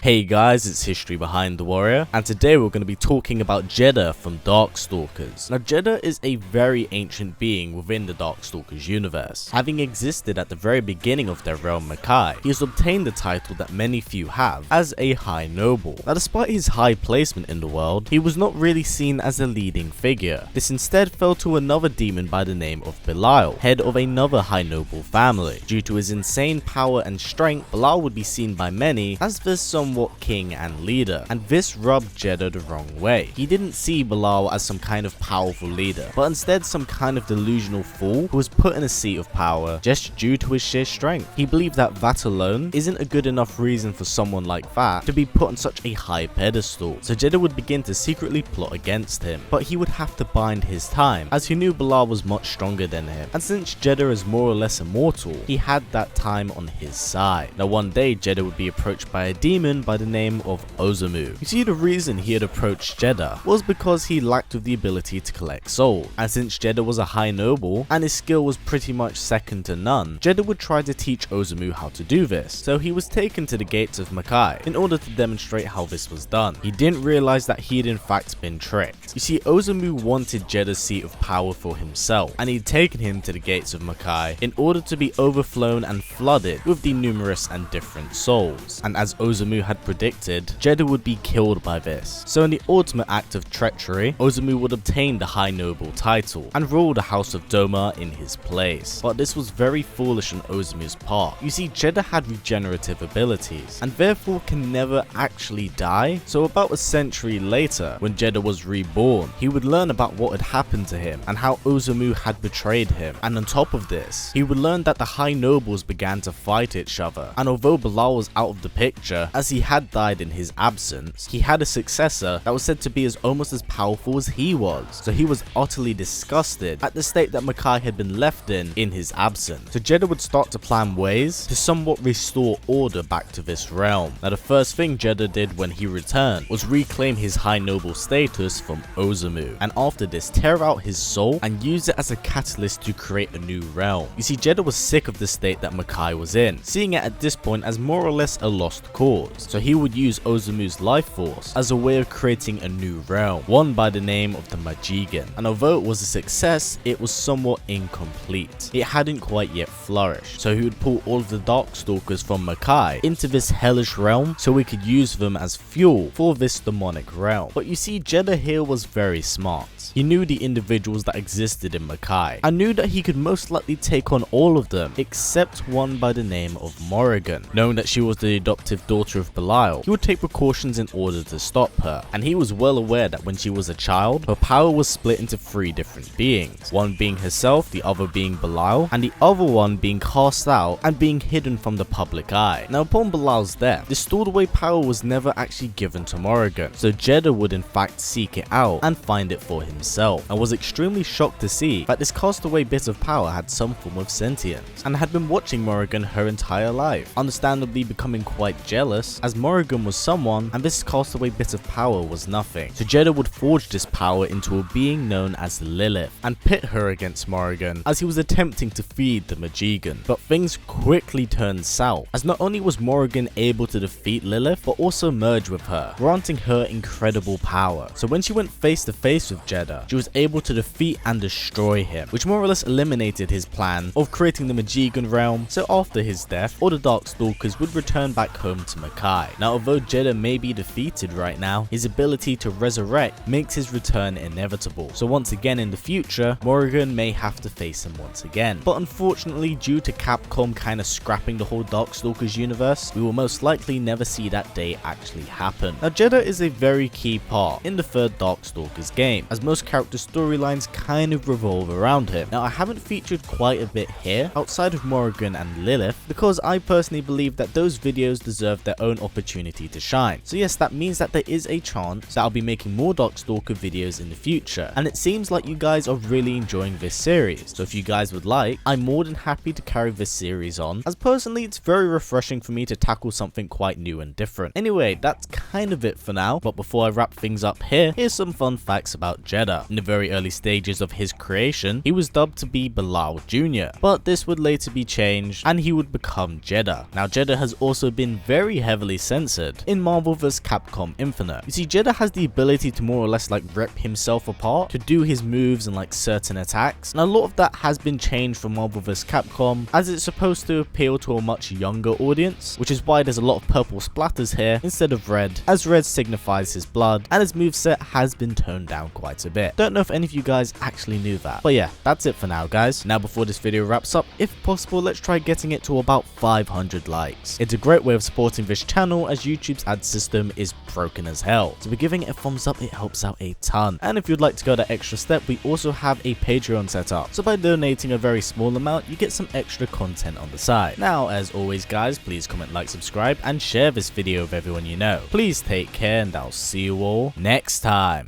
Hey guys, it's History Behind the Warrior, and today we're going to be talking about Jedah from Darkstalkers. Now Jedah is a very ancient being within the Darkstalkers universe. Having existed at the very beginning of their realm Makai, he has obtained the title that many few have, as a High Noble. Now despite his high placement in the world, he was not really seen as a leading figure. This instead fell to another demon by the name of Belial, head of another High Noble family. Due to his insane power and strength, Belial would be seen by many as the somewhat king and leader, and this rubbed Jedah the wrong way. He didn't see Belial as some kind of powerful leader, but instead some kind of delusional fool who was put in a seat of power just due to his sheer strength. He believed that alone isn't a good enough reason for someone like that to be put on such a high pedestal, so Jedah would begin to secretly plot against him, but he would have to bide his time as he knew Belial was much stronger than him, and since Jedah is more or less immortal, he had that time on his side. Now one day Jedah would be approached by a demon by the name of Ozumu. You see, the reason he had approached Jedah was because he lacked the ability to collect souls, and since Jedah was a high noble and his skill was pretty much second to none, Jedah would try to teach Ozumu how to do this, so he was taken to the gates of Makai in order to demonstrate how this was done. He didn't realize that he had in fact been tricked. You see, Ozumu wanted Jedah's seat of power for himself, and he'd taken him to the gates of Makai in order to be overflown and flooded with the numerous and different souls, and as Ozumu had predicted, Jedah would be killed by this. So in the ultimate act of treachery, Ozumu would obtain the High Noble title and rule the House of Doma in his place. But this was very foolish on Ozumu's part. You see, Jedah had regenerative abilities and therefore can never actually die. So about a century later, when Jedah was reborn, he would learn about what had happened to him and how Ozumu had betrayed him. And on top of this, he would learn that the High Nobles began to fight each other, and although Belial was out of the picture as he had died in his absence, he had a successor that was said to be almost as powerful as he was. So he was utterly disgusted at the state that Makai had been left in his absence. So Jedah would start to plan ways to somewhat restore order back to this realm. Now the first thing Jedah did when he returned was reclaim his High Noble status from Ozumu, and after this tear out his soul and use it as a catalyst to create a new realm. You see, Jedah was sick of the state that Makai was in, seeing it at this point as more or less a lost cause. So he would use Ozumu's life force as a way of creating a new realm, one by the name of the Majigan, and although it was a success, it was somewhat incomplete. It hadn't quite yet flourished, so he would pull all of the Darkstalkers from Makai into this hellish realm so we could use them as fuel for this demonic realm. But you see, Jedah here was very smart. He knew the individuals that existed in Makai and knew that he could most likely take on all of them except one by the name of Morrigan. Knowing that she was the adoptive daughter of Belial, he would take precautions in order to stop her, and he was well aware that when she was a child, her power was split into three different beings, one being herself, the other being Belial, and the other one being cast out and being hidden from the public eye. Now upon Belial's death, this stored away power was never actually given to Morrigan, so Jedah would in fact seek it out and find it for himself, and was extremely shocked to see that this castaway bit of power had some form of sentience and had been watching Morrigan her entire life, understandably becoming quite jealous as Morrigan was someone and this castaway bit of power was nothing. So Jedah would forge this power into a being known as Lilith and pit her against Morrigan as he was attempting to feed the Majigan. But things quickly turned south, as not only was Morrigan able to defeat Lilith but also merge with her, granting her incredible power. So when she went face to face with Jedah, she was able to defeat and destroy him, which more or less eliminated his plan of creating the Majigan realm. So after his death, all the Darkstalkers would return back home to Makai. Now although Jedah may be defeated right now, his ability to resurrect makes his return inevitable. So once again in the future, Morrigan may have to face him once again. But unfortunately, due to Capcom kind of scrapping the whole Darkstalkers universe, we will most likely never see that day actually happen. Now Jedah is a very key part in the third Darkstalkers game, as most character storylines kind of revolve around him. Now I haven't featured quite a bit here outside of Morrigan and Lilith because I personally believe that those videos deserve their own opportunity to shine. So yes, that means that there is a chance that I'll be making more Darkstalker videos in the future, and it seems like you guys are really enjoying this series. So if you guys would like, I'm more than happy to carry this series on, as personally it's very refreshing for me to tackle something quite new and different. Anyway, that's kind of it for now, but before I wrap things up here, here's some fun facts about Jedah. In the very early stages of his creation, he was dubbed to be Belial Jr., but this would later be changed and he would become Jedah. Now Jedah has also been very heavily heavily censored in Marvel vs. Capcom Infinite. You see, Jedah has the ability to more or less like rip himself apart, to do his moves and like certain attacks, and a lot of that has been changed for Marvel vs. Capcom as it's supposed to appeal to a much younger audience, which is why there's a lot of purple splatters here instead of red, as red signifies his blood, and his moveset has been toned down quite a bit. Don't know if any of you guys actually knew that, but yeah, that's it for now guys. Now before this video wraps up, if possible, let's try getting it to about 500 likes. It's a great way of supporting this channel as YouTube's ad system is broken as hell, so by giving it a thumbs up it helps out a ton. And if you'd like to go that extra step, we also have a Patreon set up, so by donating a very small amount you get some extra content on the side. Now as always guys, please comment, like, subscribe and share this video with everyone you know. Please take care and I'll see you all next time.